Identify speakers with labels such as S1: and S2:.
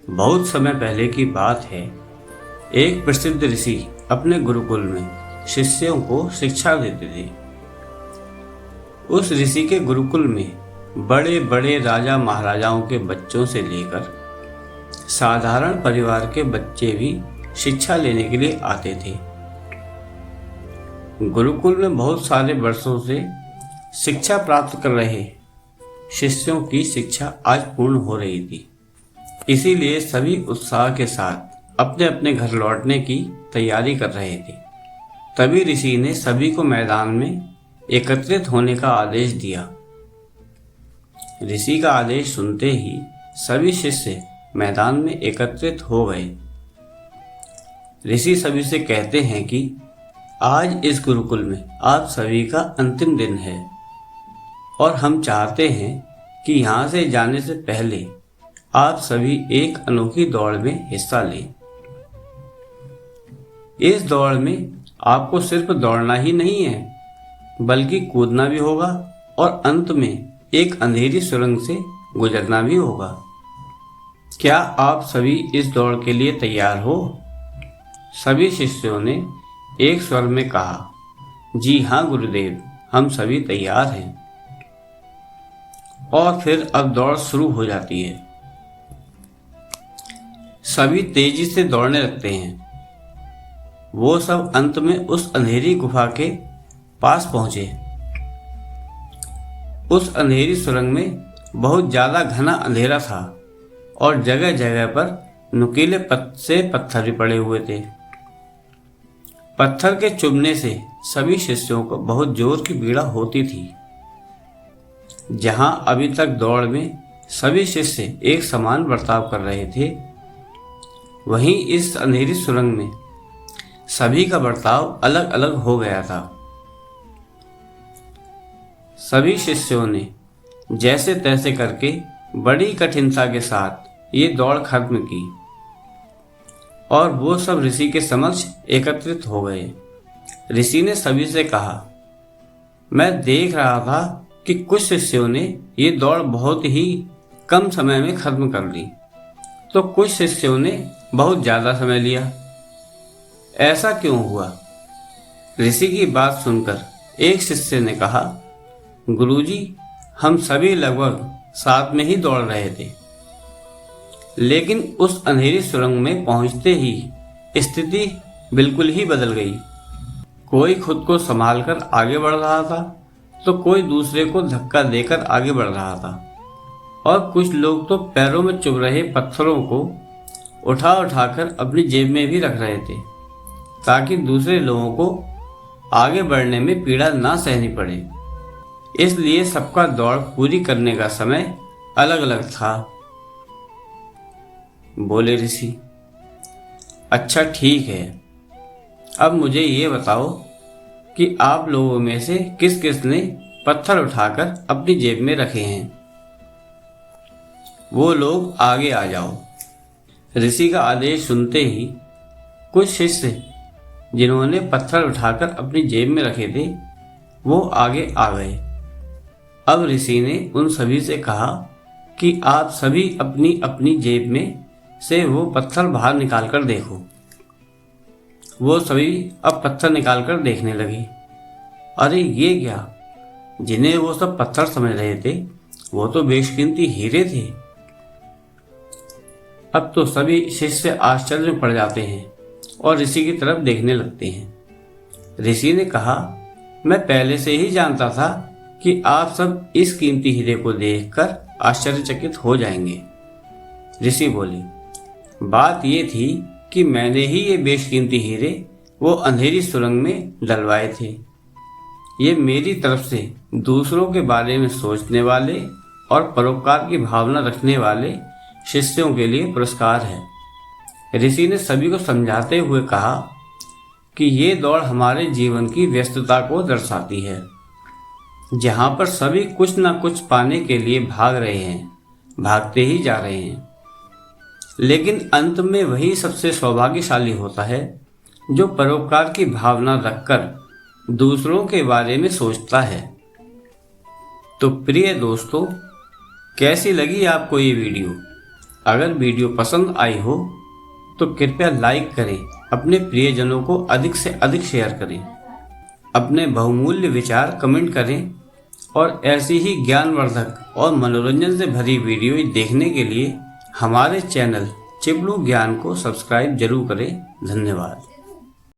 S1: बहुत समय पहले की बात है। एक प्रसिद्ध ऋषि अपने गुरुकुल में शिष्यों को शिक्षा देते थे। उस ऋषि के गुरुकुल में बड़े बड़े राजा महाराजाओं के बच्चों से लेकर साधारण परिवार के बच्चे भी शिक्षा लेने के लिए आते थे। गुरुकुल में बहुत सारे वर्षों से शिक्षा प्राप्त कर रहे शिष्यों की शिक्षा आज पूर्ण हो रही थी। इसीलिए सभी उत्साह के साथ अपने अपने घर लौटने की तैयारी कर रहे थे। तभी ऋषि ने सभी को मैदान में एकत्रित होने का आदेश दिया। ऋषि का आदेश सुनते ही सभी शिष्य मैदान में एकत्रित हो गए। ऋषि सभी से कहते हैं कि आज इस गुरुकुल में आप सभी का अंतिम दिन है और हम चाहते हैं कि यहाँ से जाने से पहले आप सभी एक अनोखी दौड़ में हिस्सा लें। इस दौड़ में आपको सिर्फ दौड़ना ही नहीं है बल्कि कूदना भी होगा और अंत में एक अंधेरी सुरंग से गुजरना भी होगा। क्या आप सभी इस दौड़ के लिए तैयार हो? सभी शिष्यों ने एक स्वर में कहा, जी हाँ गुरुदेव, हम सभी तैयार हैं। और फिर अब दौड़ शुरू हो जाती है। सभी तेजी से दौड़ने लगते हैं। वो सब अंत में उस अंधेरी गुफा के पास पहुंचे। उस अंधेरी सुरंग में बहुत ज्यादा घना अंधेरा था और जगह जगह पर नुकीले पत्थर भी पड़े हुए थे। पत्थर के चुभने से सभी शिष्यों को बहुत जोर की पीड़ा होती थी। जहां अभी तक दौड़ में सभी शिष्य एक समान बर्ताव कर रहे थे, वहीं इस अंधेरी सुरंग में सभी का बर्ताव अलग अलग हो गया था। सभी शिष्यों ने जैसे तैसे करके बड़ी कठिनता के साथ ये दौड़ खत्म की और वो सब ऋषि के समक्ष एकत्रित हो गए। ऋषि ने सभी से कहा, मैं देख रहा था कि कुछ शिष्यों ने ये दौड़ बहुत ही कम समय में खत्म कर ली, तो कुछ शिष्यों ने बहुत ज्यादा समय लिया। ऐसा क्यों हुआ? ऋषि की बात सुनकर एक शिष्य ने कहा, गुरुजी, हम सभी लगभग साथ में ही दौड़ रहे थे, लेकिन उस अंधेरी सुरंग में पहुंचते ही स्थिति बिल्कुल ही बदल गई। कोई खुद को संभालकर आगे बढ़ रहा था तो कोई दूसरे को धक्का देकर आगे बढ़ रहा था और कुछ लोग तो पैरों में चुभ रहे पत्थरों को उठा उठाकर अपनी जेब में भी रख रहे थे ताकि दूसरे लोगों को आगे बढ़ने में पीड़ा ना सहनी पड़े। इसलिए सबका दौड़ पूरी करने का समय अलग अलग था। बोले ऋषि, अच्छा ठीक है, अब मुझे ये बताओ कि आप लोगों में से किस किस ने पत्थर उठाकर अपनी जेब में रखे हैं। वो लोग आगे आ जाओ। ऋषि का आदेश सुनते ही कुछ शिष्य जिन्होंने पत्थर उठाकर अपनी जेब में रखे थे वो आगे आ गए। अब ऋषि ने उन सभी से कहा कि आप सभी अपनी अपनी जेब में से वो पत्थर बाहर निकाल कर देखो। वो सभी अब पत्थर निकालकर देखने लगे। अरे ये क्या? जिन्हें वो सब पत्थर समझ रहे थे वो तो बेशकीमती हीरे थे। अब तो सभी शिष्य आश्चर्य में पड़ जाते हैं और ऋषि की तरफ देखने लगते हैं। ऋषि ने कहा, मैं पहले से ही जानता था कि आप सब इस कीमती हीरे को देखकर आश्चर्यचकित हो जाएंगे। ऋषि बोले, बात ये थी कि मैंने ही ये बेशकीमती हीरे वो अंधेरी सुरंग में डलवाए थे। ये मेरी तरफ से दूसरों के बारे में सोचने वाले और परोपकार की भावना रखने वाले शिष्यों के लिए पुरस्कार है। ऋषि ने सभी को समझाते हुए कहा कि ये दौड़ हमारे जीवन की व्यस्तता को दर्शाती है, जहाँ पर सभी कुछ न कुछ पाने के लिए भाग रहे हैं, भागते ही जा रहे हैं, लेकिन अंत में वही सबसे सौभाग्यशाली होता है जो परोपकार की भावना रखकर दूसरों के बारे में सोचता है। तो प्रिय दोस्तों, कैसी लगी आपको ये वीडियो? अगर वीडियो पसंद आई हो तो कृपया लाइक करें, अपने प्रियजनों को अधिक से अधिक शेयर करें, अपने बहुमूल्य विचार कमेंट करें और ऐसी ही ज्ञानवर्धक और मनोरंजन से भरी वीडियो देखने के लिए हमारे चैनल चिपलू ज्ञान को सब्सक्राइब जरूर करें। धन्यवाद।